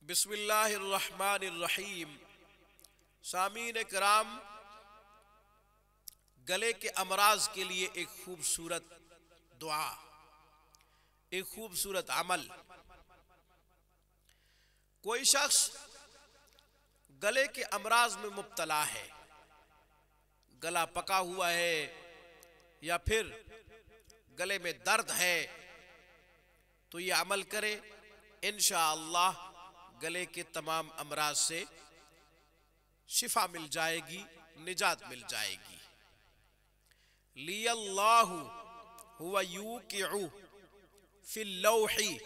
बिस्मिल्लाहिर्रहमानिर्रहीम। सामीन कराम, गले के अमराज के लिए एक खूबसूरत दुआ, एक खूबसूरत अमल। कोई शख्स गले के अमराज में मुब्तला है, गला पका हुआ है या फिर गले में दर्द है, तो ये अमल करे, इंशाअल्लाह गले के तमाम अमराज से शिफा मिल जाएगी, निजात मिल जाएगी। लियल्लाहु हुवा यूक़िउ फिल लौही,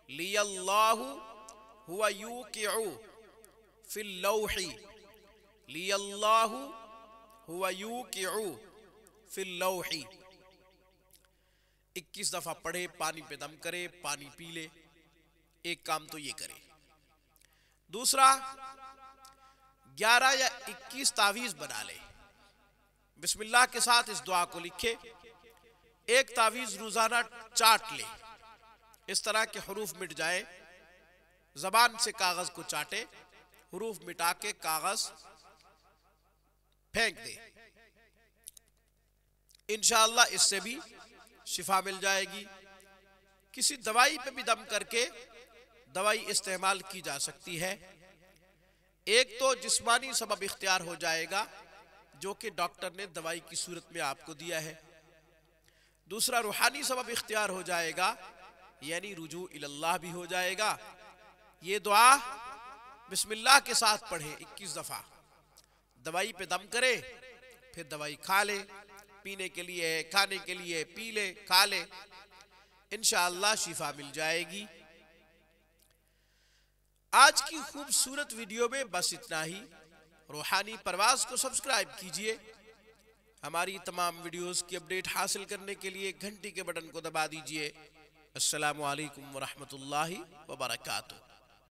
लियल्लाहु हुवा यूक़िउ फिल लौही, लियल्लाहु हुवा यूक़िउ फिल लौही। 21 दफा पढ़े, पानी पे दम करे, पानी पी ले। एक काम तो ये करे। दूसरा, 11 या 21 तावीज बना ले, बिस्मिल्लाह के साथ इस दुआ को लिखे। एक तावीज रोजाना चाट ले, इस तरह के हरूफ मिट जाए, जबान से कागज को चाटे, हरूफ मिटा के कागज फेंक दे। इंशाअल्लाह इससे भी शिफा मिल जाएगी। किसी दवाई पे भी दम करके दवाई इस्तेमाल की जा सकती है। एक तो जिस्मानी सबब इख्तियार हो जाएगा, जो कि डॉक्टर ने दवाई की सूरत में आपको दिया है। दूसरा, रूहानी सबब इख्तियार हो जाएगा, यानी रुजू इल्लाह भी हो जाएगा। ये दुआ बिस्मिल्लाह के साथ पढ़े 21 दफा, दवाई पे दम करे, फिर दवाई खा ले, पीने के लिए है, खाने के लिए पी ले, खा ले, इंशाअल्लाह शिफा मिल जाएगी। आज की खूबसूरत वीडियो में बस इतना ही। रूहानी परवाज को सब्सक्राइब कीजिए। हमारी तमाम वीडियोस की अपडेट हासिल करने के लिए घंटी के बटन को दबा दीजिए। अस्सलामु अलैकुम व रहमतुल्लाहि व बरकातुहू।